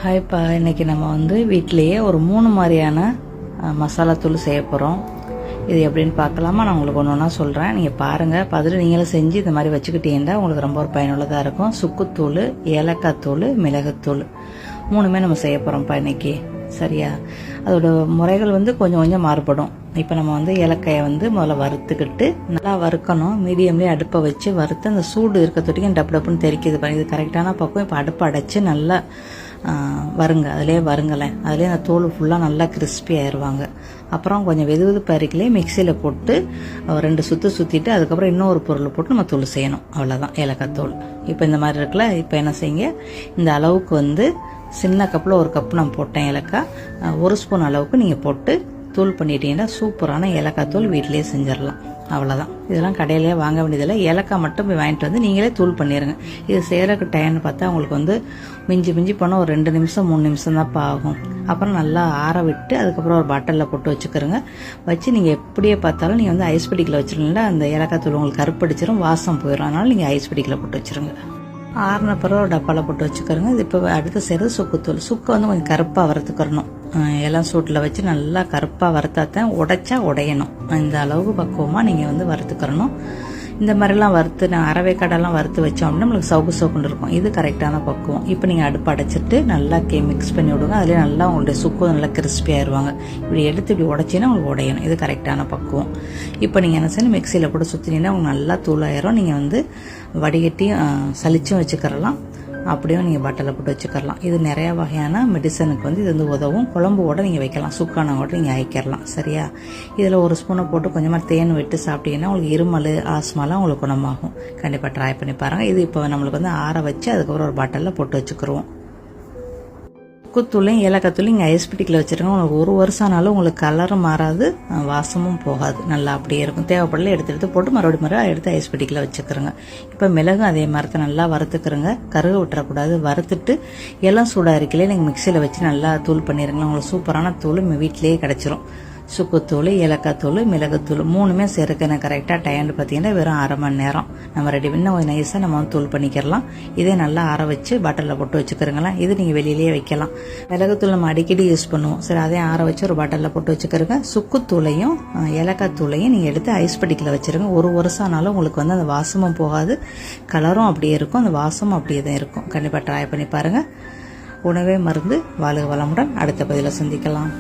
ஹாய்ப்பா, இன்றைக்கி நம்ம வீட்டிலையே ஒரு 3 மாதிரியான மசாலா தூள் செய்ய போகிறோம். இது எப்படின்னு பார்க்கலாமா? நான் உங்களுக்கு ஒன்று ஒன்றா சொல்கிறேன், நீங்கள் பாருங்கள். பார்த்துட்டு நீங்களும் செஞ்சு இந்த மாதிரி வச்சுக்கிட்டீங்கன்னா உங்களுக்கு ரொம்ப ஒரு பயனுள்ளதாக இருக்கும். சுக்குத்தூள், ஏலக்காய் தூள், மிளகுத்தூள் 3மே நம்ம செய்ய போகிறோம்ப்பா இன்றைக்கி. சரியா? அதோட முறைகள் கொஞ்சம் கொஞ்சம் மாறுபடும். இப்போ நம்ம ஏலக்காயை முதல்ல வறுத்துக்கிட்டு நல்லா வறுக்கணும். மீடியம்லேயே அடுப்பை வச்சு வறுத்து அந்த சூடு இருக்க தொட்டிக்கும் டப்பு டப்புன்னு தெரிக்குது பாருங்க. இது கரெக்டான பக்கம். இப்போ அடுப்பை அடைச்சி நல்லா வருங்க. அதிலே வருங்களேன். அதிலே அந்த தோல் ஃபுல்லாக நல்லா கிறிஸ்பி ஆயிடுவாங்க. அப்புறம் கொஞ்சம் வெது பறிக்கலே மிக்சியில் போட்டு 2 சுற்று சுற்றிட்டு அதுக்கப்புறம் இன்னொரு பொருள் போட்டு நம்ம தூள் செய்யணும். அவ்வளோதான் ஏலக்காய் தூள். இப்போ இந்த மாதிரி இருக்குல்ல. இப்போ என்ன செய்யுங்க, இந்த அளவுக்கு சின்ன கப்பில் 1 கப்பு நான் போட்டேன் ஏலக்காய். 1 ஸ்பூன் அளவுக்கு நீங்கள் போட்டு தூள் பண்ணிட்டீங்கன்னா சூப்பரான ஏலக்காய் தூள் வீட்டிலேயே செஞ்சிடலாம். அவ்வளோதான். இதெல்லாம் கடையிலேயே வாங்க வேண்டியதில்லை. ஏலக்காய் மட்டும் போய் வாங்கிட்டு நீங்களே தூள் பண்ணிடுங்க. இது செய்கிறக்கு டைம்னு பார்த்தா உங்களுக்கு மிஞ்சி போனால் ஒரு 2 நிமிஷம் 3 நிமிஷம் தான் ஆகும். அப்புறம் நல்லா ஆற விட்டு அதுக்கப்புறம் ஒரு பாட்டிலில் போட்டு வச்சுக்கிறோங்க. வச்சு நீங்கள் எப்படியே பார்த்தாலும் நீங்கள் ஐஸ் பெட்டிக்கில் வச்சுருங்களா, அந்த ஏலக்காய் தூள் உங்களுக்கு கருப்படிச்சிடும், வாசம் போயிடும். அதனால நீங்கள் ஐஸ் பெட்டிக்கில் போட்டு வச்சுருங்க. ஆறின பிறகு ஒரு டப்பாவில் போட்டு வச்சுக்கிறோங்க. இது இப்போ அடுத்து செய்கிறது சுக்குத்தூள். சுக்கு கொஞ்சம் கருப்பாக வறுத்துக்கிறணும். எல்லாம் சூட்டில் வச்சு நல்லா கருப்பாக வறுத்தாத்தான் உடைச்சா உடையணும். இந்த அளவுக்கு பக்குவமாக நீங்கள் வறுத்துக்கிறணும். இந்த மாதிரிலாம் வறுத்து நான் அரவேக்காடெல்லாம் வறுத்து வச்சோம்னா நம்மளுக்கு சவுக்குன்னு இருக்கும். இது கரெக்டான பக்குவம். இப்போ நீங்கள் அடுப்பு அடைச்சிட்டு நல்லா மிக்ஸ் பண்ணி விடுங்க. அதிலே நல்லா உங்களுடைய சுக்கு நல்லா கிறிஸ்பி ஆயிடுவாங்க. இப்படி எடுத்து இப்படி உடைச்சின்னா உங்களுக்கு உடையணும். இது கரெக்டான பக்குவம். இப்போ நீங்கள் என்ன செய்யணும், மிக்சியில் போட்டு சுற்றினீங்கன்னா உங்களுக்கு நல்லா தூளாயிரும். நீங்கள் வடிகட்டி சளிச்சும் வச்சுக்கிறலாம். அப்படியும் நீங்கள் பாட்டிலில் போட்டு வச்சுக்கலாம். இது நிறையா வகையான மெடிசனுக்கு இது உதவும். குழம்போட நீங்கள் வைக்கலாம், சுக்கானோட நீங்கள் ஆயிக்கிறலாம். சரியா? இதில் 1 ஸ்பூனை போட்டு கொஞ்சமாக தேன் விட்டு சாப்பிட்டீங்கன்னா உங்களுக்கு இருமல், ஆஸ்மாலாம் உங்களுக்கு குணமாகும். கண்டிப்பாக ட்ரை பண்ணி பாருங்கள். இது இப்போ நம்மளுக்கு ஆற வச்சு அதுக்கப்புறம் ஒரு பாட்டிலில் போட்டு வச்சுக்கிருவோம். சுக்குத்தூளையும் ஏலக்காய் தூளையும் நீங்கள் ஐஸ் பெட்டிக்கில் வச்சுருங்க. உங்களுக்கு 1 வருஷம் ஆனாலும் உங்களுக்கு கலரும் மாறாது, வாசமும் போகாது. நல்லா அப்படியே இருக்கும். தேவைப்படல எடுத்து போட்டு மறுபடியும் எடுத்து ஐஸ் பெட்டிக்கில் வச்சுக்கிறோங்க. இப்போ மிளகும் அதே மாதிரி நல்லா வறுத்துக்கிறோங்க. கருக விட்டுறக்கூடாது. வறுத்துட்டு எல்லாம் சூடாக இருக்கலே நீங்கள் மிக்சியில் வச்சு நல்லா தூள் பண்ணிடுங்க. உங்களுக்கு சூப்பரான தூள் வீட்டிலேயே கிடச்சிரும். சுக்குத்தூள், ஏலக்காய் தூள், மிளகுத்தூள் 3மே சேர்க்க எனக்கு கரெக்டாக டைம்னு பார்த்தீங்கன்னா வெறும் 1/2 மணி நேரம் நம்ம ரெடி பண்ணி கொஞ்சம் நைஸாக நம்ம தூள் பண்ணிக்கிறலாம். இதே நல்லா ஆற வச்சு பாட்டிலில் போட்டு வச்சுக்கிறோங்களா. இது நீங்கள் வெளியிலேயே வைக்கலாம். மிளகுத்தூள் நம்ம அடிக்கடி யூஸ் பண்ணுவோம். சரி, அதையும் ஆற வச்சு ஒரு பாட்டிலில் போட்டு வச்சுக்கிறோங்க. சுக்குத்தூளையும் ஏலக்காய் தூளையும் நீங்கள் எடுத்து ஐஸ் பெட்டிக்கில் வச்சுருங்க. 1 வருஷம் ஆனாலும் உங்களுக்கு அந்த வாசமும் போகாது, கலரும் அப்படியே இருக்கும், அந்த வாசமும் அப்படியே தான் இருக்கும். கண்டிப்பாக ட்ரை பண்ணி பாருங்கள். உணவே மருந்து. வாழ்க வளமுடன். அடுத்த பதிவில் சந்திக்கலாம்.